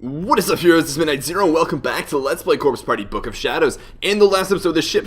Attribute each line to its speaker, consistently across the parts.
Speaker 1: What is up, heroes? It's Midnight Zero, and welcome back to Let's Play Corpse Party Book of Shadows. In the last episode, the ship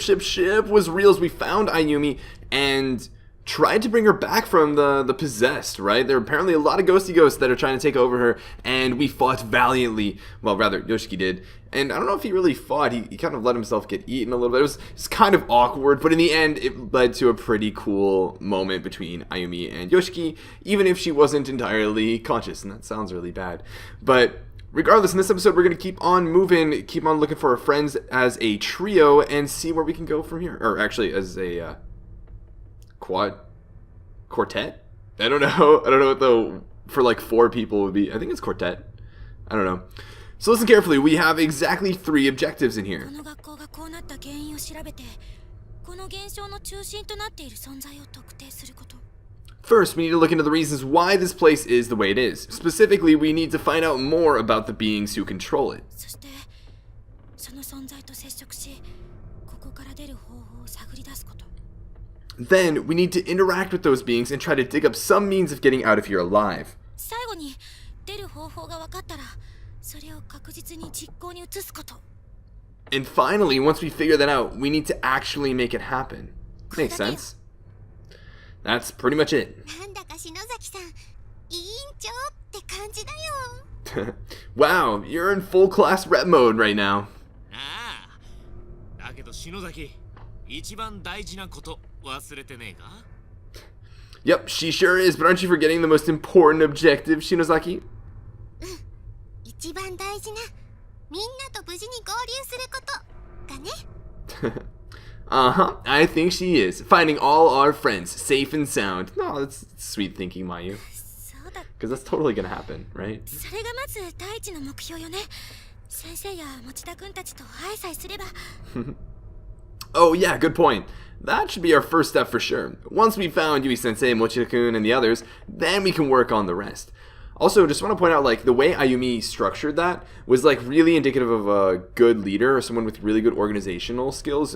Speaker 1: was real as we found Ayumi and tried to bring her back from the possessed, right? There are apparently a lot of ghosty ghosts that are trying to take over her, and we fought valiantly. Well, rather, Yoshiki did. And I don't know if he really fought. He kind of let himself get eaten a little bit. It was kind of awkward, but in the end, it led to a pretty cool moment between Ayumi and Yoshiki, even if she wasn't entirely conscious, and that sounds really bad. But regardless, in this episode, we're going to keep on moving, keep on looking for our friends as a trio, and see where we can go from here. Or actually, as a quartet? I don't know what for like 4 people would be. I think it's quartet. I don't know. So listen carefully. We have exactly 3 objectives in here. First, we need to look into the reasons why this place is the way it is. Specifically, we need to find out more about the beings who control it. Then, we need to interact with those beings and try to dig up some means of getting out of here alive. And finally, once we figure that out, we need to actually make it happen. Makes sense? That's pretty much it. Wow, you're in full class rep mode right now. Yep, she sure is, but aren't you forgetting the most important objective, Shinozaki? I think she is. Finding all our friends safe and sound. No, that's sweet thinking, Mayu. Because that's totally gonna happen, right? Oh yeah, good point. That should be our first step for sure. Once we found Yui-sensei, Mochida-kun, and the others, then we can work on the rest. Also, just want to point out, like, the way Ayumi structured that was, like, really indicative of a good leader or someone with really good organizational skills.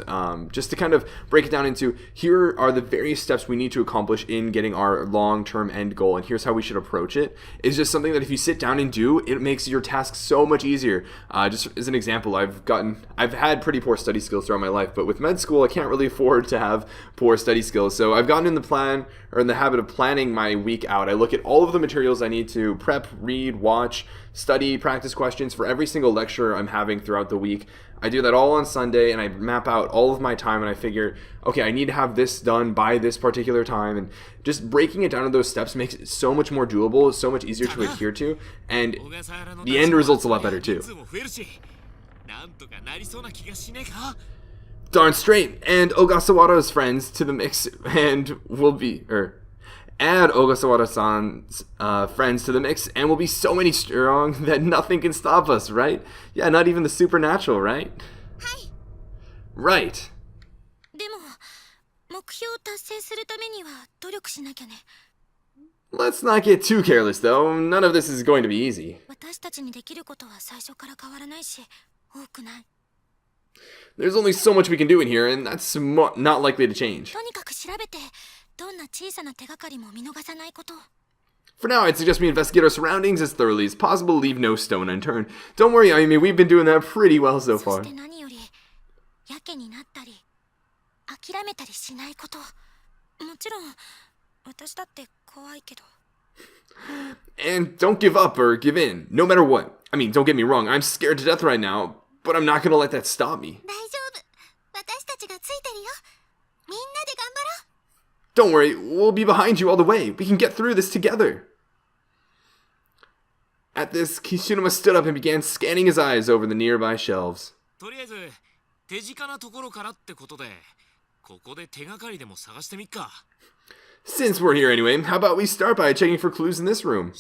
Speaker 1: Just to kind of break it down into, here are the various steps we need to accomplish in getting our long-term end goal, and here's how we should approach it. It's just something that if you sit down and do, it makes your task so much easier. Just as an example, I've had pretty poor study skills throughout my life, but with med school, I can't really afford to have poor study skills. So I've gotten in the habit of planning my week out. I look at all of the materials I need to prep, read, watch, study, practice questions for every single lecture I'm having throughout the week. I do that all on Sunday, and I map out all of my time, and I figure, okay, I need to have this done by this particular time, and just breaking it down to those steps makes it so much more doable, so much easier to adhere to, and the end result's a lot better too. Darn straight, and Ogasawara's friends to the mix, and add Ogasawara-san's friends to the mix, and we'll be so many strong that nothing can stop us, right? Yeah, not even the supernatural, right? Right. Let's not get too careless, though. None of this is going to be easy. There's only so much we can do in here, and that's not likely to change. For now, I'd suggest we investigate our surroundings as thoroughly as possible, leave no stone unturned. Don't worry, Ayumi, we've been doing that pretty well so far. And don't give up or give in, no matter what. I mean, don't get me wrong, I'm scared to death right now, but I'm not gonna let that stop me. Don't worry, we'll be behind you all the way. We can get through this together. At this, Kishunuma stood up and began scanning his eyes over the nearby shelves. Since we're here anyway, how about we start by checking for clues in this room?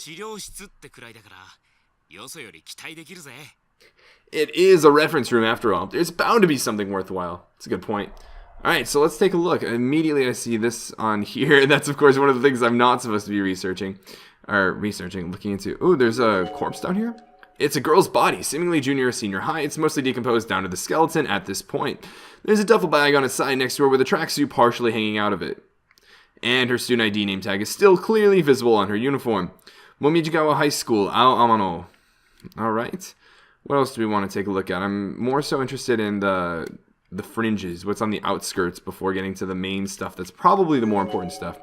Speaker 1: It is a reference room after all. There's bound to be something worthwhile. It's a good point. Alright, so let's take a look. Immediately I see this on here. That's, of course, one of the things I'm not supposed to be looking into. Ooh, there's a corpse down here? It's a girl's body, seemingly junior or senior high. It's mostly decomposed down to the skeleton at this point. There's a duffel bag on its side next to her with a tracksuit partially hanging out of it. And her student ID name tag is still clearly visible on her uniform. Momijigawa High School, Ao Amano. All right. What else do we want to take a look at? I'm more so interested in the fringes, what's on the outskirts before getting to the main stuff that's probably the more important stuff.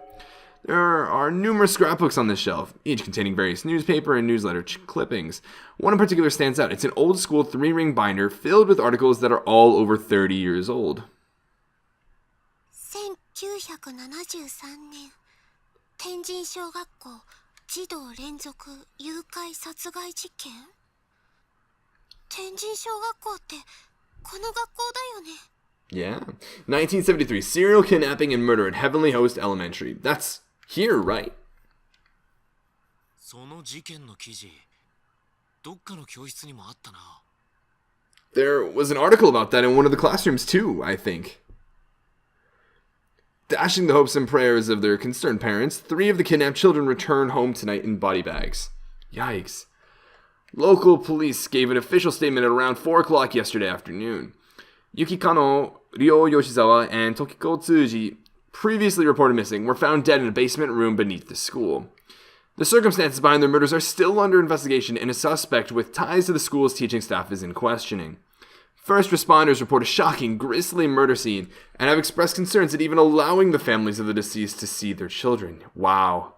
Speaker 1: There are numerous scrapbooks on this shelf, each containing various newspaper and newsletter clippings. One in particular stands out. It's an old school 3-ring binder filled with articles that are all over 30 years old.
Speaker 2: 1973年天神小学校児童連続誘拐殺害事件天神小学校ってこの学校だよね
Speaker 1: Yeah. 1973, serial kidnapping and murder at Heavenly Host Elementary. That's here, right?
Speaker 3: その事件の記事、どっかの教室にもあったな。
Speaker 1: There was an article about that in one of the classrooms too, I think. Dashing the hopes and prayers of their concerned parents, 3 of the kidnapped children returned home tonight in body bags. Yikes. Local police gave an official statement at around 4 o'clock yesterday afternoon. Yuki Kano, Ryo Yoshizawa, and Tokiko Tsuji, previously reported missing, were found dead in a basement room beneath the school. The circumstances behind their murders are still under investigation, and a suspect with ties to the school's teaching staff is in questioning. First responders report a shocking, grisly murder scene and have expressed concerns at even allowing the families of the deceased to see their children. Wow.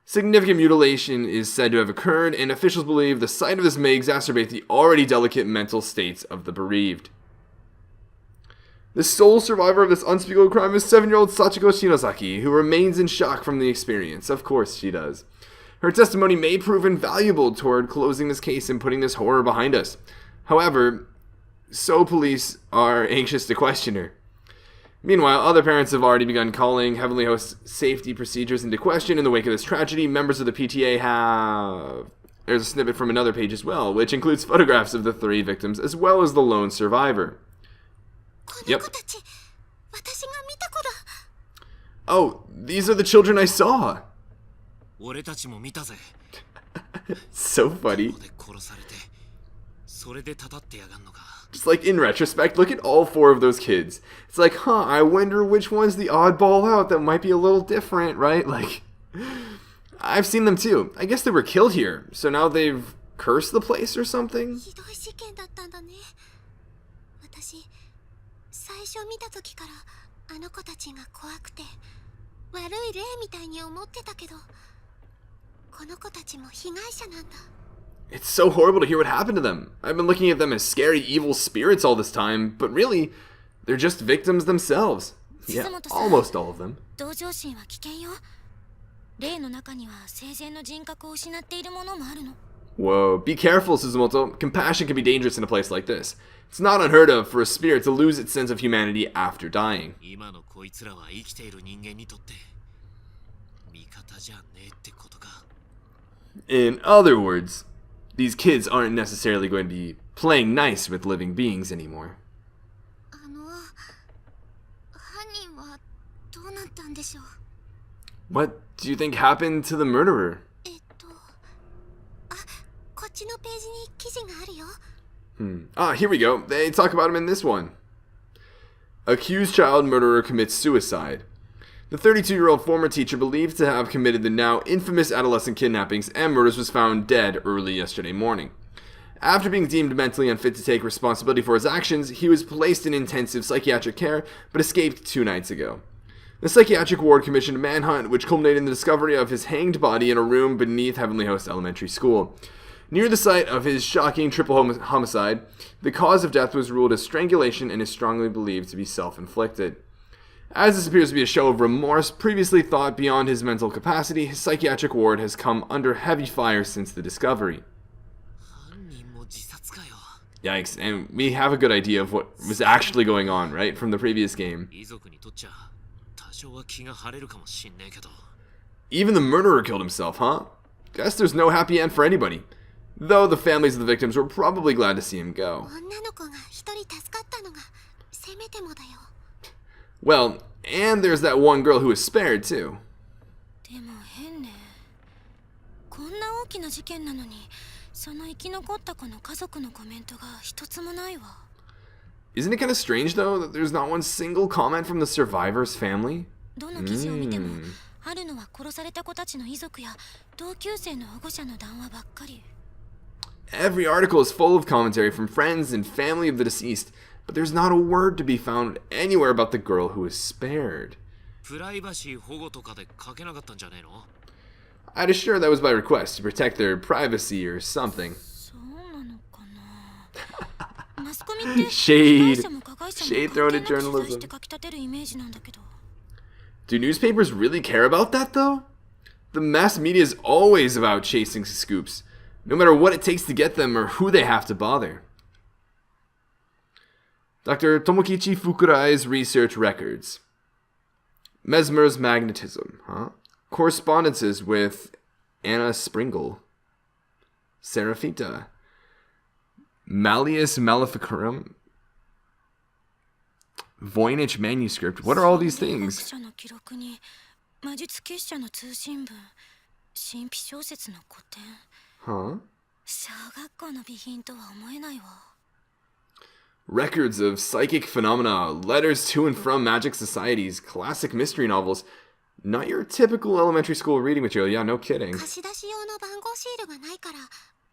Speaker 1: Significant mutilation is said to have occurred, and officials believe the sight of this may exacerbate the already delicate mental states of the bereaved. The sole survivor of this unspeakable crime is 7-year-old Sachiko Shinosaki, who remains in shock from the experience. Of course she does. Her testimony may prove invaluable toward closing this case and putting this horror behind us. However, so police are anxious to question her. Meanwhile, other parents have already begun calling Heavenly Host's safety procedures into question in the wake of this tragedy. Members of the PTA have... There's a snippet from another page as well, which includes photographs of the 3 victims as well as the lone survivor. Yep. Oh, these are the children I saw. So funny. Just like in retrospect, look at all 4 of those kids. It's like, I wonder which one's the oddball out that might be a little different, right? Like, I've seen them too. I guess they were killed here, so now they've cursed the place or something?
Speaker 2: 最初見た時からあの子たちが怖くて悪い霊みたいに思ってたけどこの子たちも被害者なんだ
Speaker 1: It's so horrible to hear what happened to them. I've been looking at them as scary evil spirits all this time, but really, they're just victims themselves. Yeah, almost all of them.
Speaker 2: 同情心は危険よ霊の中には生前の人格を失っているものもあるの
Speaker 1: Whoa, be careful, Suzumoto. Compassion can be dangerous in a place like this. It's not unheard of for a spirit to lose its sense of humanity after dying. In other words, these kids aren't necessarily going to be playing nice with living beings anymore. What do you think happened to the murderer?
Speaker 2: こっちのページに記事があるよ
Speaker 1: Here we go. They talk about him in this one. Accused child murderer commits suicide. The 32-year-old former teacher believed to have committed the now infamous adolescent kidnappings and murders was found dead early yesterday morning. After being deemed mentally unfit to take responsibility for his actions, he was placed in intensive psychiatric care but escaped 2 nights ago. The psychiatric ward commissioned a manhunt which culminated in the discovery of his hanged body in a room beneath Heavenly Host Elementary School. Near the site of his shocking triple homicide, the cause of death was ruled as strangulation and is strongly believed to be self-inflicted. As this appears to be a show of remorse previously thought beyond his mental capacity, his psychiatric ward has come under heavy fire since the discovery. Yikes, and we have a good idea of what was actually going on, right, from the previous game. Even the murderer killed himself, huh? Guess there's no happy end for anybody. Though the families of the victims were probably glad to see him go. Well, and there's that one girl who was spared, too. Isn't it kind of strange, though, that there's not one single comment from the survivor's family?
Speaker 2: あるのは殺された子たちの遺族や同級生の保護者の談話ばっかり。
Speaker 1: Every article is full of commentary from friends and family of the deceased, but there's not a word to be found anywhere about the girl who was spared.
Speaker 3: プライバシー保護とかで書けなかったんじゃねえの？
Speaker 1: I'd assure that was by request to protect their privacy or something.
Speaker 2: そうなのかな。マスコミって
Speaker 1: Shade.
Speaker 2: 被害者も加害者も
Speaker 1: Shade
Speaker 2: 関
Speaker 1: thrown
Speaker 2: 係
Speaker 1: at
Speaker 2: なく取材
Speaker 1: journalism.
Speaker 2: して書き立てるイメージなんだけど。
Speaker 1: Do newspapers really care about that, though? The mass media is always about chasing scoops, no matter what it takes to get them or who they have to bother. Dr. Tomokichi Fukurai's research records. Mesmer's magnetism, huh? Correspondences with Anna Springle. Seraphita. Malleus Maleficarum. Voynich manuscript. What are all these
Speaker 2: 学
Speaker 1: things?
Speaker 2: 者の記録に魔術結社の通信文、神秘小説の古典。
Speaker 1: Huh?
Speaker 2: 小学校の備品とは思えないわ。
Speaker 1: Records of psychic phenomena, letters to and from magic societies, classic mystery novels. Not your typical elementary school reading material. Yeah, no kidding.
Speaker 2: 貸し出し用の番号シールがないから、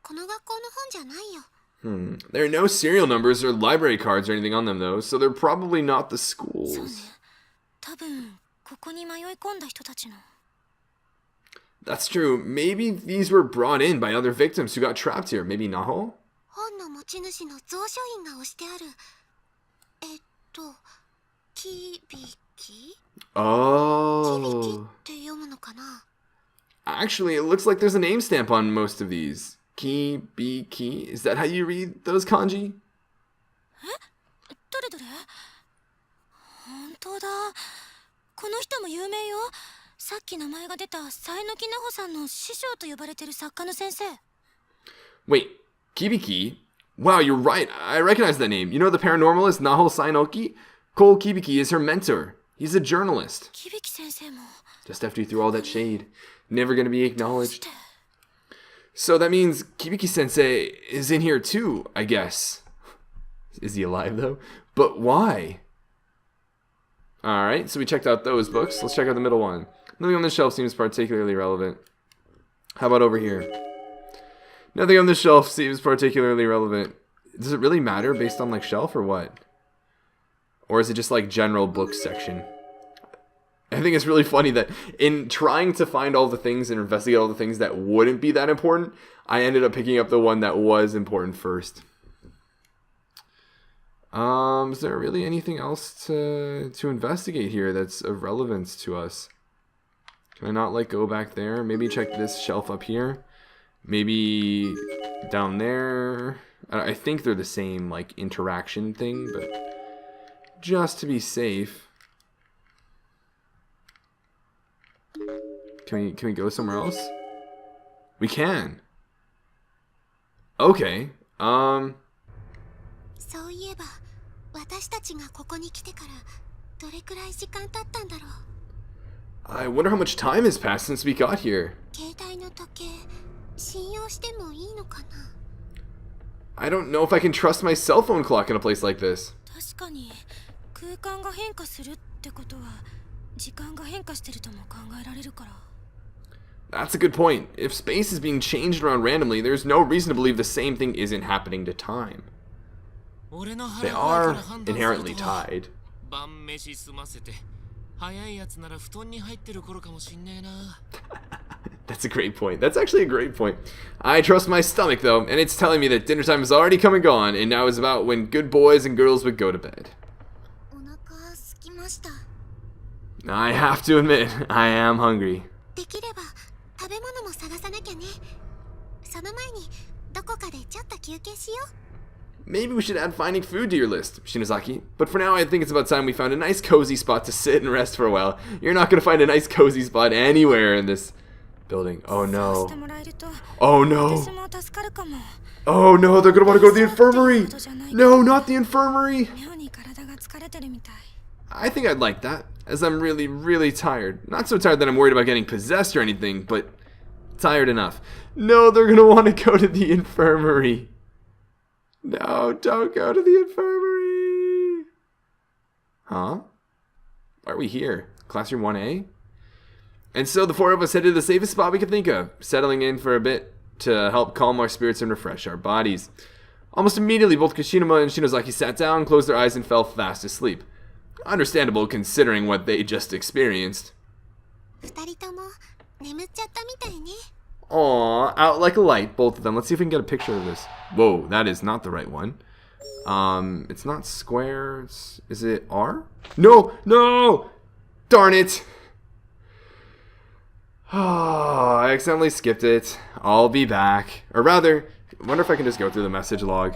Speaker 2: この学校の本じゃないよ。
Speaker 1: There are no serial numbers or library cards or anything on them, though, so they're probably not the
Speaker 2: そうね。
Speaker 1: schools.
Speaker 2: 多分ここに迷い込んだ人たちの。
Speaker 1: That's true. Maybe these were brought in by other victims who got trapped here. Maybe Naho?
Speaker 2: 本の持ち主の蔵書印が押してある。キビキ？キビキ
Speaker 1: Oh.
Speaker 2: って読むのかな。
Speaker 1: Actually, it looks like there's a name stamp on most of these. Ki. Is that how you read those kanji?
Speaker 2: どれどれ？本当だ。この人も有名よ。さっき名前が出た才野木奈穂さんの師匠と呼ばれてる作家の先生。
Speaker 1: Wait, Kibiki? Wow, you're right. I recognize that name. You know the paranormalist Naho Sainoki? Cole Kibiki is her mentor. He's a journalist.
Speaker 2: キビキ先生も。
Speaker 1: Just after you threw all that shade. Never gonna be
Speaker 2: どうし
Speaker 1: acknowledged.
Speaker 2: て？
Speaker 1: So that means Kibiki sensei is in here too, I guess. Is he alive though? But why? Alright, so we checked out those books. Let's check out the middle one. Nothing on this shelf seems particularly relevant. How about over here? Nothing on this shelf seems particularly relevant. Does it really matter based on like shelf or what? Or is it just like general book section? I think it's really funny that in trying to find all the things and investigate all the things that wouldn't be that important, I ended up picking up the one that was important first. Is there really anything else to investigate here that's of relevance to us? Can I not like go back there? Maybe check this shelf up here. Maybe down there. I think they're the same like interaction thing, but just to be safe. Can we go somewhere else? We can. Okay.
Speaker 2: そういえば、私たちがここに来てからどれくらい時間経ったんだろう。
Speaker 1: I wonder how much time has passed since we got here.
Speaker 2: 携帯の時計、信用してもいいのかな。
Speaker 1: I don't know if I can trust my cell phone clock in a place like this.
Speaker 2: 確かに空間が変化するってことは時間が変化してるとも考えられるから。
Speaker 1: That's a good point. If space is being changed around randomly, there's no reason to believe the same thing isn't happening to time.
Speaker 3: 俺の
Speaker 1: They
Speaker 3: 腹が
Speaker 1: are
Speaker 3: から判断す
Speaker 1: inherently
Speaker 3: るとは
Speaker 1: tied.
Speaker 3: 晩飯済ませて早いやつなら布団に入ってる頃かもしんねえな。
Speaker 1: That's a great point. That's actually a great point. I trust my stomach, though, and it's telling me that dinner time has already come and gone, and now is about when good boys and girls would go to bed.
Speaker 2: お腹すきました。
Speaker 1: I have to admit, I am hungry.
Speaker 2: できれば食べ物も探さなきゃね。その前にどこかでちょっと休憩しよう。
Speaker 1: Maybe we should add finding food to your list, Shinozaki. But for now, I think it's about time we found a nice cozy spot to sit and rest for a while. You're not going to find a nice cozy spot anywhere in this building. Oh
Speaker 2: そうし
Speaker 1: no.
Speaker 2: てもらえると
Speaker 1: Oh no.
Speaker 2: 私も助かるかも。
Speaker 1: Oh no, they're going to want to go to the infirmary. No, not the infirmary.
Speaker 2: 妙に体が疲れてるみたい。
Speaker 1: I think I'd like that, as I'm really, really tired. Not so tired that I'm worried about getting possessed or anything, but tired enough. No, they're going to want to go to the infirmary. No, don't go to the infirmary. Huh? Why are we here? Classroom 1A? And so the four of us headed to the safest spot we could think of, settling in for a bit to help calm our spirits and refresh our bodies. Almost immediately, both Kishinuma and Shinozaki sat down, closed their eyes, and fell fast asleep. Understandable considering what they just experienced.
Speaker 2: 二人とも眠っちゃったみたいね。
Speaker 1: Aw, out like a light, both of them. Let's see if we can get a picture of this. Whoa, that is not the right one. It's not square. Is it R? No, no! Darn it! I accidentally skipped it. I'll be back. Or rather, I wonder if I can just go through the message log.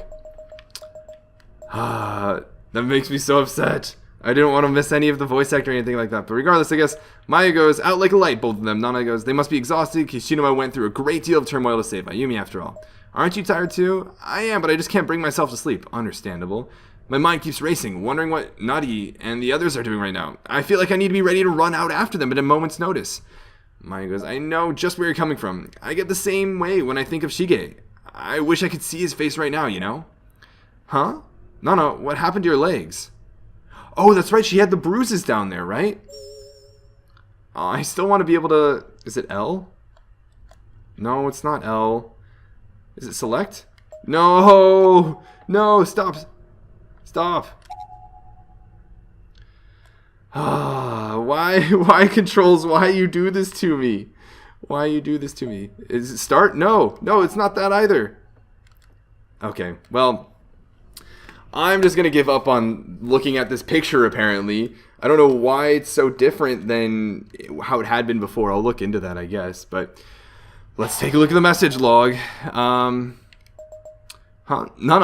Speaker 1: That makes me so upset. I didn't want to miss any of the voice actor or anything like that. But regardless, I guess, Maya goes, out like a light, both of them. Nana goes, they must be exhausted. Kishinuma went through a great deal of turmoil to save Ayumi after all. Aren't you tired too? I am, but I just can't bring myself to sleep. Understandable. My mind keeps racing, wondering what Nadi and the others are doing right now. I feel like I need to be ready to run out after them at a moment's notice. Maya goes, I know just where you're coming from. I get the same way when I think of Shige. I wish I could see his face right now, you know? Huh? Nana, what happened to your legs? Oh, that's right, she had the bruises down there, right? Oh, I still want to be able to... Is it L? No, it's not L. Is it select? No! No, stop! Stop! Ah, why controls, why you do this to me? Why you do this to me? Is it start? No, it's not that either. Okay, well... I'm just going to give up on looking at this picture, apparently. I don't know why it's so different than how it had been before. I'll look into that, I guess. But let's take a look at the message log. Nana,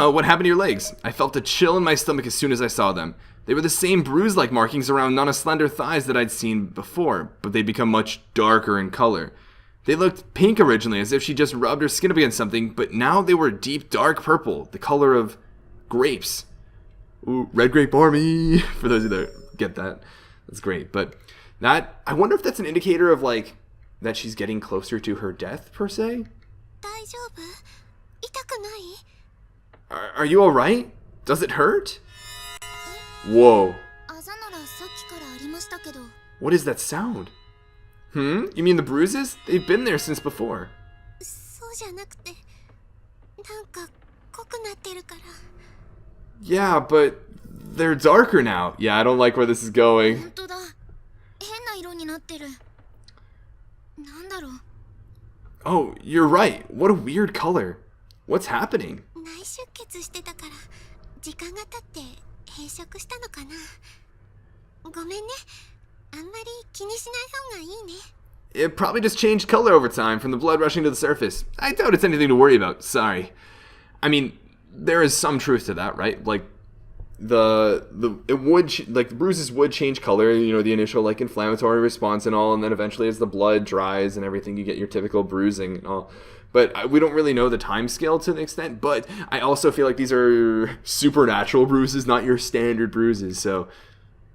Speaker 1: what happened to your legs? I felt a chill in my stomach as soon as I saw them. They were the same bruise-like markings around Nana's slender thighs that I'd seen before, but they'd become much darker in color. They looked pink originally, as if she just rubbed her skin up against something, but now they were deep dark purple, the color of... grapes. Ooh, red grape army. For those of you that get that, that's great. But that, I wonder if that's an indicator of like that she's getting closer to her death per se.
Speaker 2: 大丈夫？痛くない？
Speaker 1: Are you all right? Does it hurt? Whoa.
Speaker 2: あざならさっきからありましたけど。
Speaker 1: What is that sound? You mean the bruises? They've been there since before.
Speaker 2: そうじゃなくて、なんか濃くなってるから。
Speaker 1: Yeah, but they're darker now. Yeah, I don't like where this is going.
Speaker 2: 本当だ。変な色になってる。なんだろう。
Speaker 1: Oh, you're right. What a weird color. What's happening?
Speaker 2: 内出血してたから時間が経って変色したのかな。ごめんね。あんまり気にしない方がいいね。
Speaker 1: It probably just changed color over time from the blood rushing to the surface. I doubt it's anything to worry about. Sorry. I mean, there is some truth to that, right? Like the bruises would change color, you know, the initial like inflammatory response and all, and then eventually as the blood dries and everything, you get your typical bruising and all. But we don't really know the time scale to an extent. But I also feel like these are supernatural bruises, not your standard bruises. So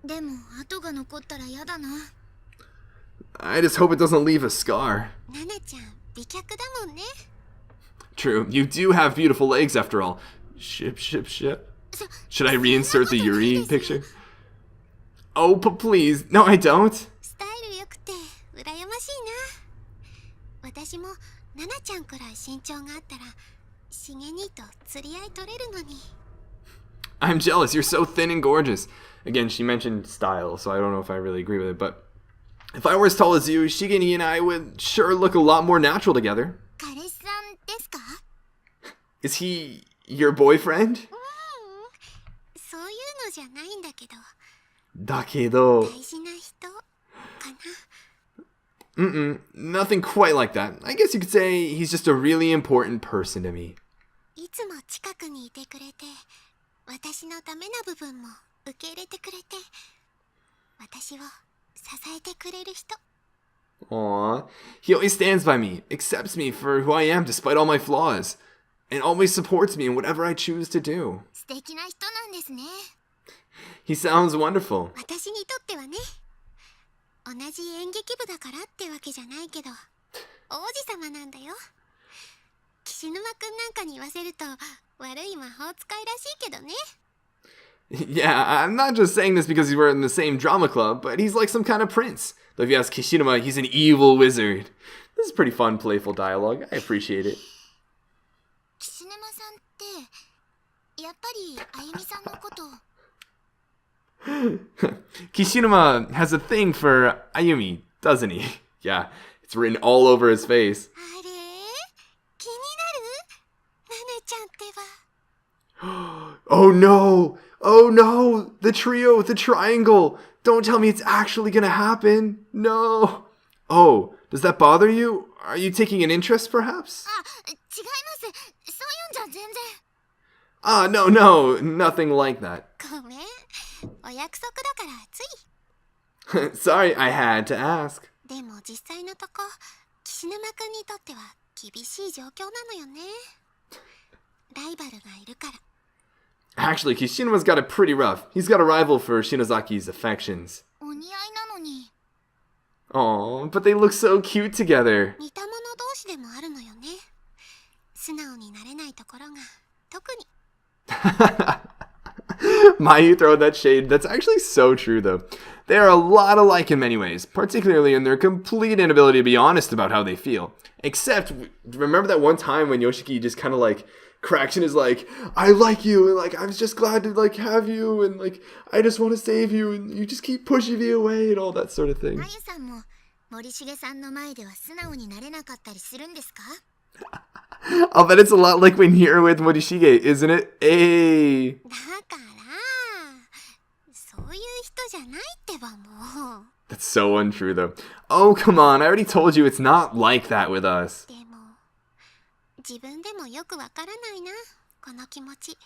Speaker 2: でも跡が残ったらやだな。
Speaker 1: I just hope it doesn't leave a scar.
Speaker 2: ナナちゃん美脚だもんね。
Speaker 1: True, you do have beautiful legs after all. Ship. Should I reinsert the Yuri picture? Oh, but please. No, I don't.
Speaker 2: スタイル良くて羨ましいな。私もナナちゃんくらい身長があったらシゲ兄と釣り合い取れるのに。
Speaker 1: I'm jealous. You're so thin and gorgeous. Again, she mentioned style, so I don't know if I really agree with it, but if I were as tall as you, Shigeni and I would sure look a lot more natural together.
Speaker 2: 彼氏さんですか？
Speaker 1: Is he your boyfriend?
Speaker 2: そういうのじゃないんだけど。
Speaker 1: だけど。
Speaker 2: 大事な人かな。
Speaker 1: Nothing quite like that. I guess you could say he's just a really important person to me.
Speaker 2: いつも近くにいてくれて、私のダメな部分も受け入れてくれて、私を支えてくれる人。
Speaker 1: Aww. He always stands by me, accepts me for who I am despite all my flaws, and always supports me in whatever I choose to do.
Speaker 2: 素敵な人なんですね。
Speaker 1: He sounds wonderful.
Speaker 2: 私にとってはね、同じ演劇部だからってわけじゃないけど、王子様なんだよ。岸沼くんなんかに言わせると悪い魔法使いらしいけどね。
Speaker 1: Yeah, I'm not just saying this because we're in the same drama club, but he's like some kind of prince. Though if you ask Kishinuma, he's an evil wizard. This is pretty fun, playful dialogue. I appreciate it.
Speaker 2: やっぱりあゆみさんのこと。
Speaker 1: Kishinuma has a thing for Ayumi, doesn't he? Yeah, it's written all over his face.
Speaker 2: あれ気になるナナちゃんってば。
Speaker 1: Oh no! Oh no! The trio, the triangle! Don't tell me it's actually gonna happen! No! Oh, does that bother you? Are you taking an interest, perhaps?
Speaker 2: あ、違います。そういうんじゃ全然。
Speaker 1: Ah, no, no, nothing like that.
Speaker 2: ごめん。お約束だからつい。
Speaker 1: Sorry, I had to ask.
Speaker 2: でも実際のとこ、岸沼くんにとっては厳しい状況なのよね。ライバルがいるから。
Speaker 1: Actually, Kishinuma's got it pretty rough. He's got a rival for Shinozaki's affections.
Speaker 2: お似合いなのに。
Speaker 1: Aw, but they look so cute together.
Speaker 2: 似た者同士でもあるのよね。素直になれないところが特に。
Speaker 1: Mayu throwing that shade. That's actually so true, though. They are a lot alike in many ways, particularly in their complete inability to be honest about how they feel. Except, remember that one time when Yoshiki just kind of like cracks and is like, I like you, and like, I'm just glad to like have you, and like, I just want to save you, and you just keep pushing me away, and all that sort of thing.
Speaker 2: まゆさんも森重さんの前では素直になれなかったりするんですか？
Speaker 1: I'll bet it's a lot like when you're with Morishige, isn't it? Hey.
Speaker 2: だからそういう人じゃないってばもう。
Speaker 1: That's so untrue, though. Oh, come on. I already told you it's not like that with us.
Speaker 2: でも自分でもよくわからないな、この気持ち。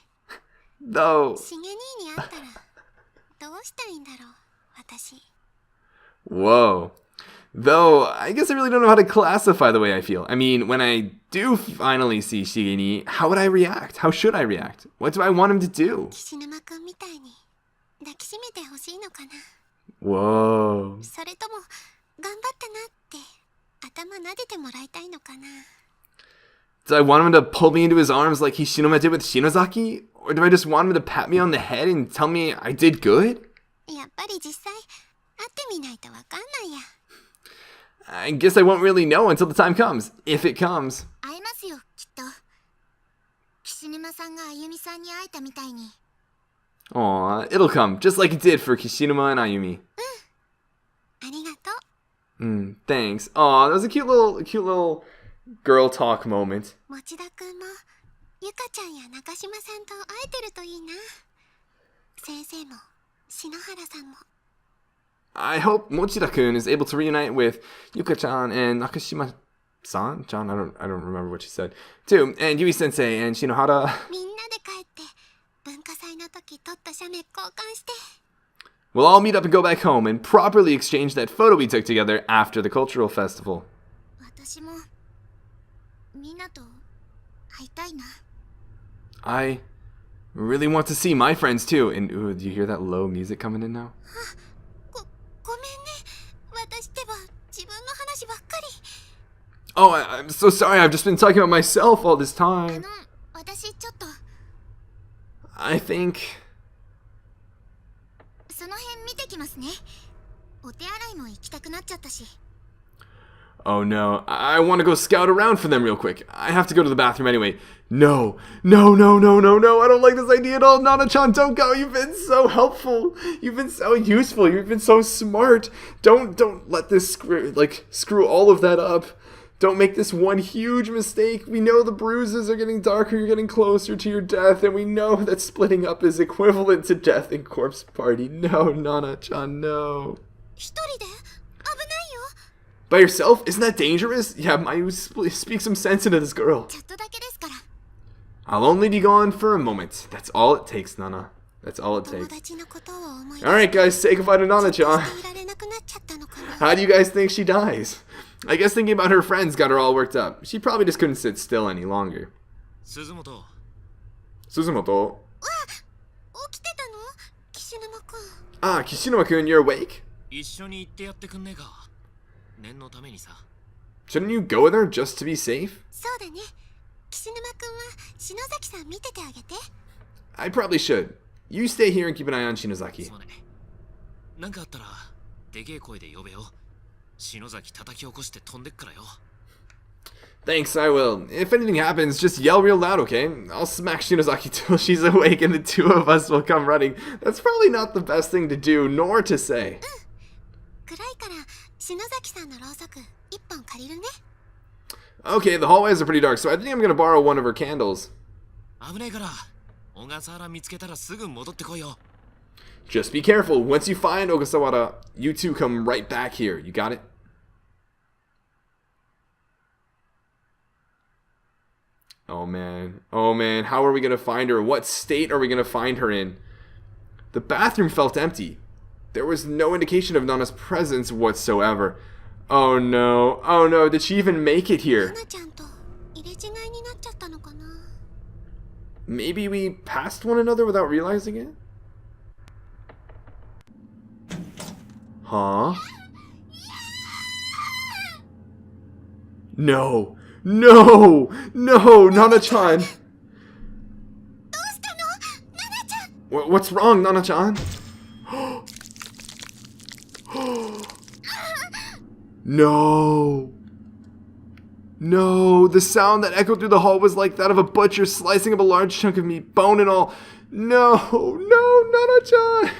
Speaker 1: Though.
Speaker 2: しげ兄に会ったらどうしたいんだろう、私。
Speaker 1: Whoa. Though, I guess I really don't know how to classify the way I feel. I mean, when I do finally see Shigeni, how would I react? How should I react? What do I want him to do?
Speaker 2: 岸沼くんみたいに抱きしめてほしいのかな。
Speaker 1: Whoa.
Speaker 2: それとも頑張ったなって頭撫でてもらいたいのかな。
Speaker 1: Do I want him to pull me into his arms like Hishinuma did with Shinozaki? Or do I just want him to pat me on the head and tell me I did good?
Speaker 2: やっぱり実際会ってみないとわかんないや。
Speaker 1: I guess I won't really know until the time comes. If it comes.
Speaker 2: 会えますよ、きっと。岸沼さんがあゆみさんに会えたみたいに。
Speaker 1: Aw, it'll come, just like it did for Kishinuma and Ayumi.
Speaker 2: ありがとう。
Speaker 1: Thanks. Aw, that was a cute little girl talk moment.
Speaker 2: 持田くんもゆかちゃんや中島さんと会えてるといいな。先生も篠原さんも。
Speaker 1: I hope Mochida-kun is able to reunite with Yuka-chan and Nakashima-san? John, I don't remember what she said. Too, and Yui-sensei and Shinohara.
Speaker 2: みんなで帰って文化祭の時撮った写メ交換して。
Speaker 1: We'll all meet up and go back home and properly exchange that photo we took together after the cultural festival.
Speaker 2: 私もみんなと会いたいな。
Speaker 1: I really want to see my friends too. And ooh, do you hear that low music coming in now?
Speaker 2: ごめんね。私ってば自分の話ばっかり。
Speaker 1: Oh, I'm so sorry. I've just been talking about myself all this time.
Speaker 2: 私ちょっと
Speaker 1: I think...
Speaker 2: その辺見てきますね。お手洗いも行きたくなっちゃったし。
Speaker 1: Oh no, I want to go scout around for them real quick. I have to go to the bathroom anyway. No, no, no, no, no, no. I don't like this idea at all. Nana-chan, don't go. You've been so helpful. You've been so useful. You've been so smart. Don't let this screw all of that up. Don't make this one huge mistake. We know the bruises are getting darker. You're getting closer to your death. And we know that splitting up is equivalent to death in Corpse Party. No, Nana-chan, no.
Speaker 2: 一人で危ないよ。
Speaker 1: By yourself? Isn't that dangerous? Yeah, Mayu, speak some sense into this girl.
Speaker 2: ちょっとだけですから。
Speaker 1: I'll only be gone for a moment. That's all it takes, Nana. That's all it
Speaker 2: 友
Speaker 1: takes.
Speaker 2: 達のことを思い出して
Speaker 1: Alright, guys, say goodbye to
Speaker 2: じっと
Speaker 1: Nana-chan.
Speaker 2: していられなくなっちゃったのかな。
Speaker 1: How do you guys think she dies? I guess thinking about her friends got her all worked up. She probably just couldn't sit still any longer.
Speaker 3: 鈴本
Speaker 1: Suzumoto.
Speaker 2: 起きてたの？岸沼くん。
Speaker 1: Ah, Kishinuma-kun, you're awake?
Speaker 3: 一緒に行ってやってくんねえか。念のためにさ。
Speaker 1: Shouldn't you go with her just to be safe?
Speaker 2: そうだね。岸沼くんは篠崎さん見ててあげて。
Speaker 1: I probably should. You stay here and keep an eye on
Speaker 3: す
Speaker 1: Shinozaki.
Speaker 3: まね。なんかあったらでけえ声で呼べよ。篠崎叩き起こして飛んでっからよ。
Speaker 1: Thanks, I will. If anything happens, just yell real loud, okay? I'll smack Shinozaki till she's awake and the two of us will come running. That's probably not the best thing to do, nor to say.
Speaker 2: 暗いから篠崎さんのろうそく一本借りるね。
Speaker 1: Okay, the hallways are pretty dark, so I think I'm gonna borrow one of her candles.
Speaker 3: 危ないから小笠原見つけたらすぐ戻ってこいよ。
Speaker 1: Just be careful. Once you find Ogasawara, you two come right back here. You got it? Oh man. Oh man. How are we going to find her? What state are we going to find her in? The bathroom felt empty. There was no indication of Nana's presence whatsoever. Oh no. Oh no. Did she even make it here?
Speaker 2: ナナちゃんと入れ違いになっちゃったのかな。
Speaker 1: Maybe we passed one another without realizing it? Huh? No. No! No, Nana-chan!
Speaker 2: どうしたのナナちゃん。
Speaker 1: What's wrong, Nana-chan? No. No, the sound that echoed through the hall was like that of a butcher slicing up a large chunk of meat, bone and all. No, no, Nana-chan.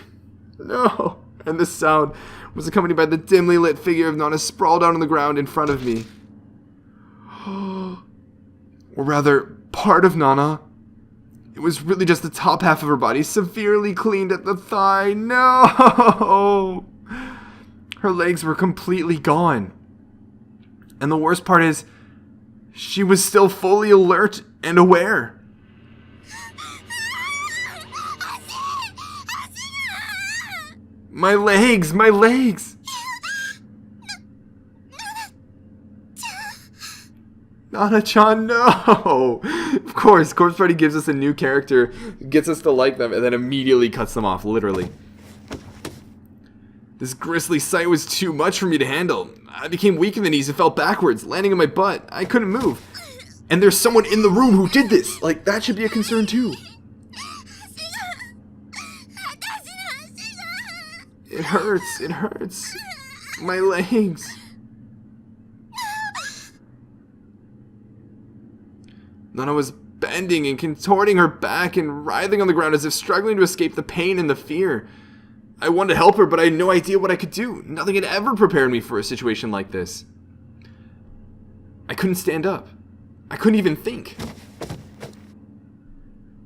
Speaker 1: No. And the sound was accompanied by the dimly lit figure of Nana sprawled out on the ground in front of me. Or rather, part of Nana. It was really just the top half of her body, severely cleaned at the thigh. No! Her legs were completely gone. And the worst part is, she was still fully alert and aware. My legs! My legs! Nana-chan, no! Of course, Corpse Party gives us a new character, gets us to like them, and then immediately cuts them off, literally. This grisly sight was too much for me to handle. I became weak in the knees and fell backwards, landing on my butt. I couldn't move. And there's someone in the room who did this! Like, that should be a concern too. It hurts, it hurts. My legs. Nana was bending and contorting her back and writhing on the ground as if struggling to escape the pain and the fear. I wanted to help her, but I had no idea what I could do. Nothing had ever prepared me for a situation like this. I couldn't stand up. I couldn't even think.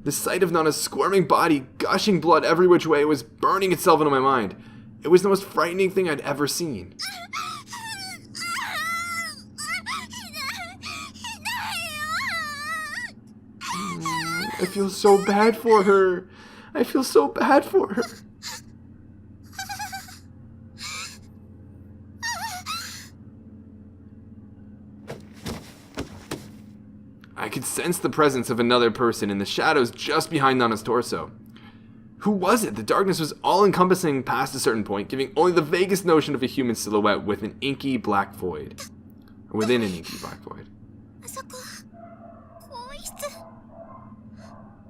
Speaker 1: The sight of Nana's squirming body, gushing blood every which way, was burning itself into my mind. It was the most frightening thing I'd ever seen. I feel so bad for her. I feel so bad for her. I could sense the presence of another person in the shadows just behind Nana's torso. Who was it? The darkness was all-encompassing past a certain point, giving only the vaguest notion of a human silhouette with an inky black void. Or within an inky black void.
Speaker 2: あそこ更衣室。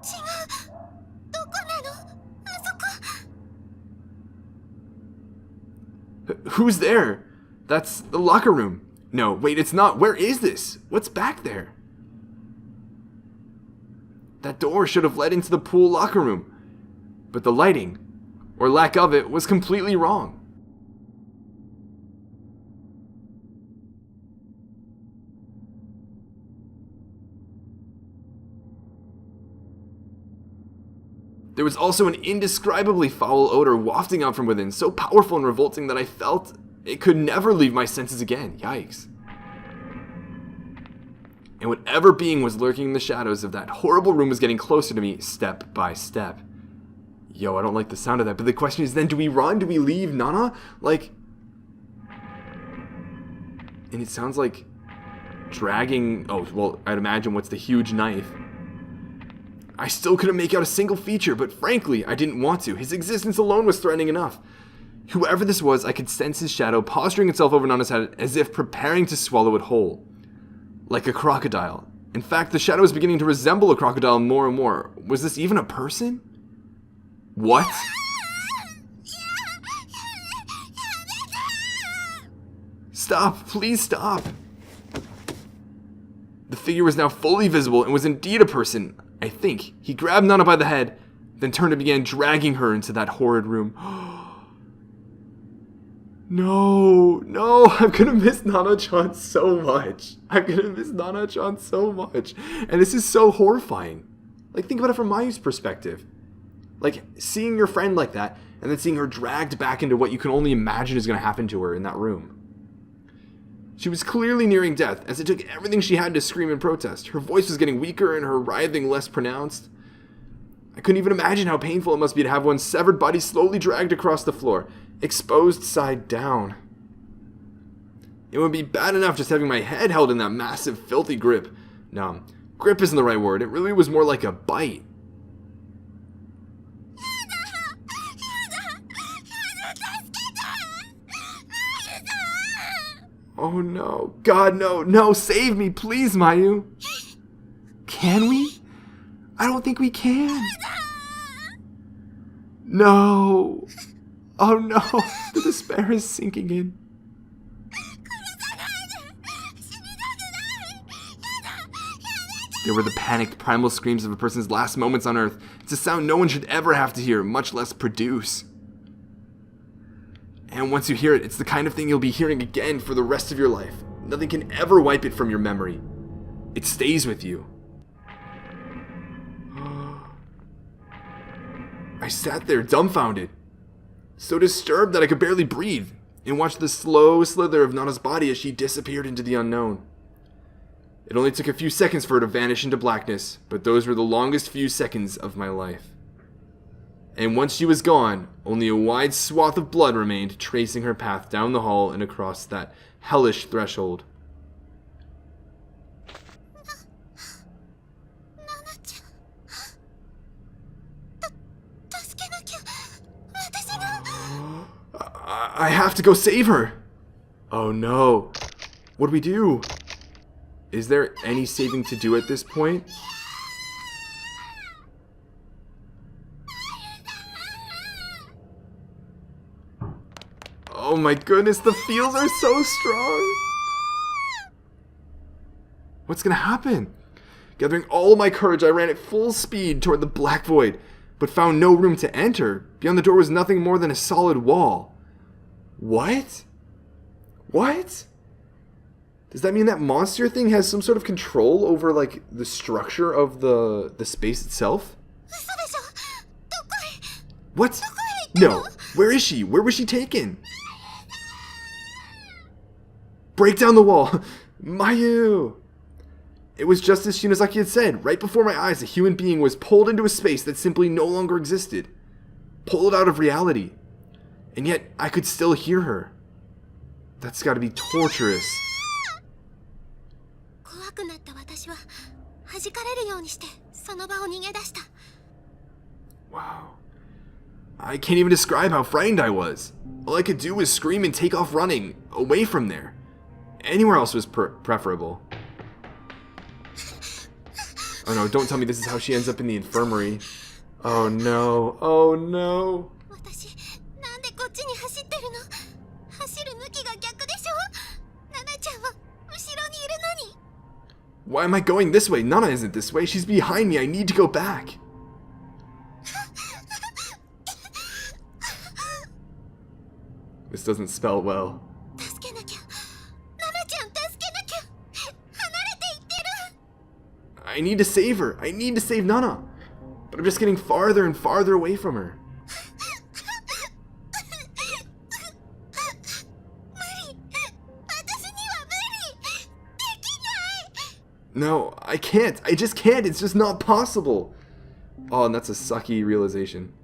Speaker 2: 違う。どこなの？あそこ。
Speaker 1: Who's there? That's the locker room. No, wait, it's not. Where is this? What's back there? That door should have led into the pool locker room. But the lighting, or lack of it, was completely wrong. There was also an indescribably foul odor wafting out from within, so powerful and revolting that I felt it could never leave my senses again. Yikes. And whatever being was lurking in the shadows of that horrible room was getting closer to me step by step. Yo, I don't like the sound of that, but the question is then, do we run? Do we leave Nana? Like... And it sounds like dragging... Oh, well, I'd imagine what's the huge knife. I still couldn't make out a single feature, but frankly, I didn't want to. His existence alone was threatening enough. Whoever this was, I could sense his shadow posturing itself over Nana's head as if preparing to swallow it whole. Like a crocodile. In fact, the shadow was beginning to resemble a crocodile more and more. Was this even a person? What? Stop, please stop. The figure was now fully visible and was indeed a person, I think. He grabbed Nana by the head, then turned and began dragging her into that horrid room. No, I'm gonna miss Nana-chan so much. I'm gonna miss Nana-chan so much. And this is so horrifying. Like, think about it from Mayu's perspective. Like, seeing your friend like that, and then seeing her dragged back into what you can only imagine is gonna happen to her in that room. She was clearly nearing death, as it took everything she had to scream in protest. Her voice was getting weaker and her writhing less pronounced. I couldn't even imagine how painful it must be to have one's severed body slowly dragged across the floor, exposed side down. It would be bad enough just having my head held in that massive, filthy grip. No, grip isn't the right word. It really was more like a bite. Oh no. God, no. No, save me, please, Mayu. Can we? I don't think we can. No. Oh no. The despair is sinking in. There were the panicked, primal screams of a person's last moments on Earth. It's a sound no one should ever have to hear, much less produce. And once you hear it, it's the kind of thing you'll be hearing again for the rest of your life. Nothing can ever wipe it from your memory. It stays with you. I sat there, dumbfounded, so disturbed that I could barely breathe, and watched the slow slither of Nana's body as she disappeared into the unknown. It only took a few seconds for her to vanish into blackness, but those were the longest few seconds of my life. And once she was gone, only a wide swath of blood remained, tracing her path down the hall and across that hellish threshold. I have to go save her! Oh no. What do we do? Is there any saving to do at this point? Oh my goodness, the feels are so strong! What's gonna happen? Gathering all my courage, I ran at full speed toward the black void, but found no room to enter. Beyond the door was nothing more than a solid wall. What? What? Does that mean that monster thing has some sort of control over, like, the structure of the space itself? What? No. Where is she? Where was she taken? Break down the wall. Mayu! It was just as Shinozaki had said. Right before my eyes, a human being was pulled into a space that simply no longer existed. Pulled out of reality. And yet, I could still hear her. That's gotta be torturous. Wow. I can't even describe how frightened I was. All I could do was scream and take off running, away from there. Anywhere else was preferable. Oh no, don't tell me this is how she ends up in the infirmary. Oh no, oh no. Why am I going this way? Nana isn't this way. She's behind me. I need to go back. This doesn't spell well. I need to save her. I need to save Nana. But I'm just getting farther and farther away from her. No, I can't. I just can't. It's just not possible. Oh, and that's a sucky realization.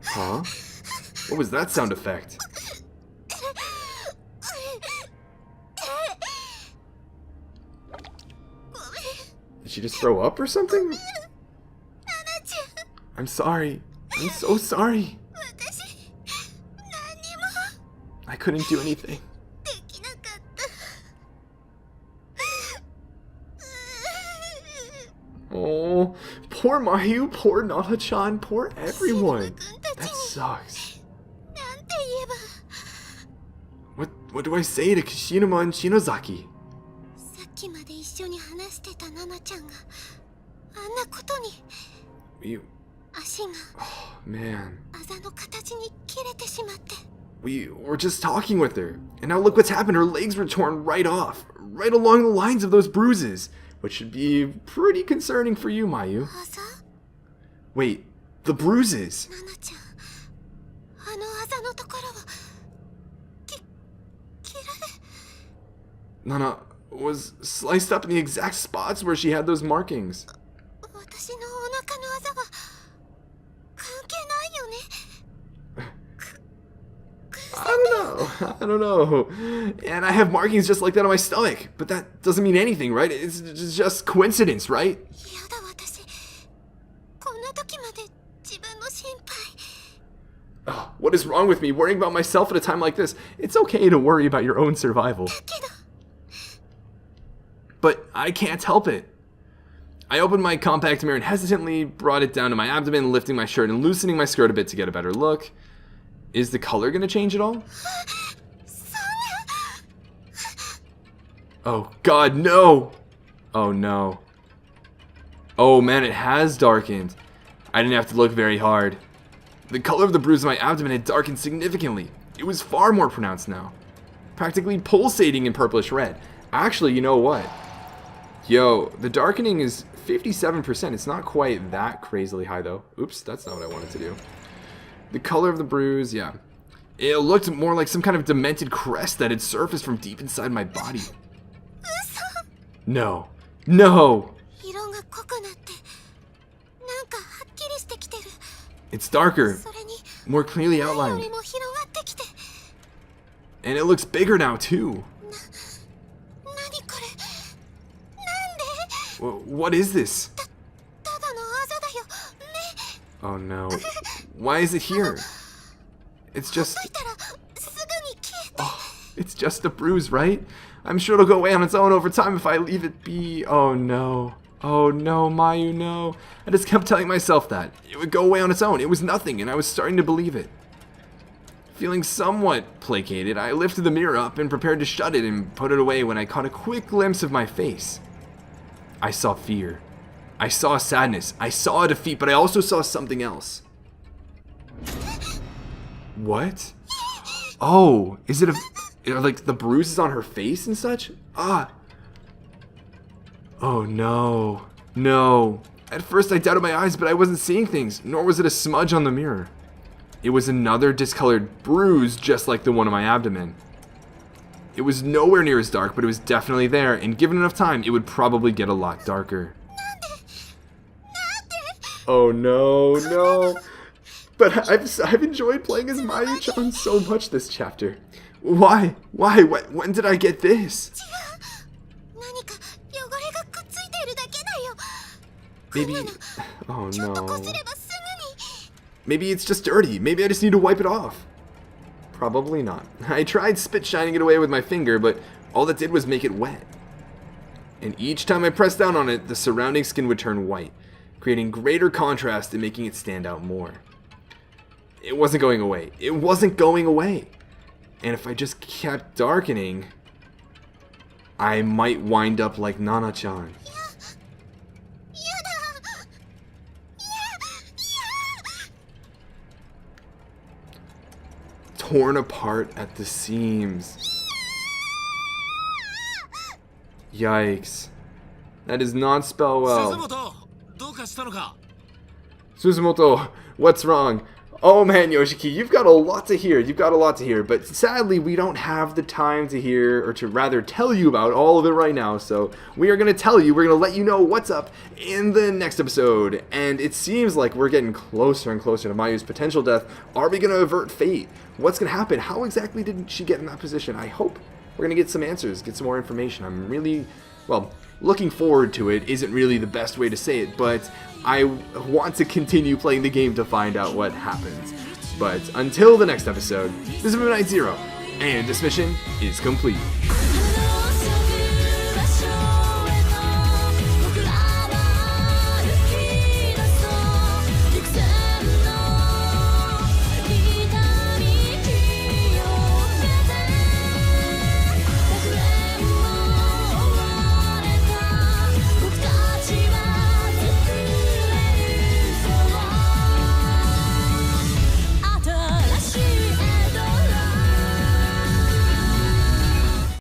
Speaker 1: Huh? What was that sound effect? Did she just throw up or something? I'm sorry. I'm so sorry. I couldn't do anything. Oh, poor Mayu, poor Nana-chan, poor everyone. That sucks. What do I say to Kishinuma and Shinozaki?
Speaker 2: さっきまで一緒に話してたナナちゃんがあんなことに
Speaker 1: We...
Speaker 2: 足が
Speaker 1: Oh, man.
Speaker 2: あざの形に切れてしまって
Speaker 1: We were just talking with her. And now look what's happened. Her legs were torn right off. Right along the lines of those bruises. Which should be pretty concerning for you, Mayu.
Speaker 2: あざ
Speaker 1: Wait, the bruises.
Speaker 2: ナナちゃんあのあざのところを切られ
Speaker 1: Nana was sliced up in the exact spots where she had those markings.
Speaker 2: 私のお腹のあざは関係ないよね
Speaker 1: I don't know. And I have markings just like that on my stomach. But that doesn't mean anything, right? It's just coincidence, right?
Speaker 2: やだ私こんな時まで自分の心配
Speaker 1: Oh, what is wrong with me worrying about myself at a time like this? It's okay to worry about your own survival.
Speaker 2: だけど
Speaker 1: But I can't help it. I opened my compact mirror and hesitantly brought it down to my abdomen, lifting my shirt and loosening my skirt a bit to get a better look. Is the color going to change at all?
Speaker 2: そんな
Speaker 1: Oh, God, no! Oh, no. Oh, man, it has darkened. I didn't have to look very hard. The color of the bruise on my abdomen had darkened significantly. It was far more pronounced now. Practically pulsating in purplish red. Actually, you know what? Yo, the darkening is 57%. It's not quite that crazily high, though. Oops, that's not what I wanted to do. The color of the bruise, yeah. It looked more like some kind of demented crest that had surfaced from deep inside my body.
Speaker 2: 嘘
Speaker 1: No. No!
Speaker 2: 色が濃くなってなんかはっきりしてきてる
Speaker 1: It's darker,
Speaker 2: それに
Speaker 1: more clearly
Speaker 2: 前よ
Speaker 1: outlined.
Speaker 2: りも広がってきて
Speaker 1: And it looks bigger now, too.
Speaker 2: 何これなんで
Speaker 1: What is this?
Speaker 2: ただのあざだよ目
Speaker 1: Oh no. Why is it here? It's
Speaker 2: ほっ
Speaker 1: just...
Speaker 2: といたらすぐに消えて
Speaker 1: It's just a bruise, right? I'm sure it'll go away on its own over time if I leave it be. Oh no. Oh no, Mayu, no. I just kept telling myself that. It would go away on its own. It was nothing, and I was starting to believe it. Feeling somewhat placated, I lifted the mirror up and prepared to shut it and put it away when I caught a quick glimpse of my face. I saw fear. I saw sadness. I saw a defeat, but I also saw something else. What? Oh, is it like the bruises on her face and such? Ah. Oh no. No. At first I doubted my eyes, but I wasn't seeing things, nor was it a smudge on the mirror. It was another discolored bruise just like the one on my abdomen. It was nowhere near as dark, but it was definitely there, and given enough time, it would probably get a lot darker. Oh no, no. But I've enjoyed playing as Mayu-chan so much this chapter. Why? Why? When did I get this?
Speaker 2: 何か汚れがくっついているだけだよ
Speaker 1: Maybe...
Speaker 2: こんな
Speaker 1: Oh
Speaker 2: のちょっとこ
Speaker 1: no.
Speaker 2: すればすぐに
Speaker 1: Maybe it's just dirty. Maybe I just need to wipe it off. Probably not. I tried spit shining it away with my finger, but all that did was make it wet. And each time I pressed down on it, the surrounding skin would turn white, creating greater contrast and making it stand out more. It wasn't going away. It wasn't going away. And if I just kept darkening, I might wind up like Nana-chan.
Speaker 2: やだや
Speaker 1: Torn apart at the seams. Yikes. That does not spell
Speaker 3: 鈴
Speaker 1: well.
Speaker 3: 本どうかしたのか
Speaker 1: Suzumoto, what's wrong? Oh man, Yoshiki, you've got a lot to hear. You've got a lot to hear. But sadly, we don't have the time to hear, or to rather tell you about all of it right now. So we are going to tell you, we're going to let you know what's up in the next episode. And it seems like we're getting closer and closer to Mayu's potential death. Are we going to avert fate? What's going to happen? How exactly did she get in that position? I hope we're going to get some answers, get some more information. I'm really, well, looking forward to it isn't really the best way to say it, but I want to continue playing the game to find out what happens. But until the next episode, this is Midnight Zero, and this mission is complete.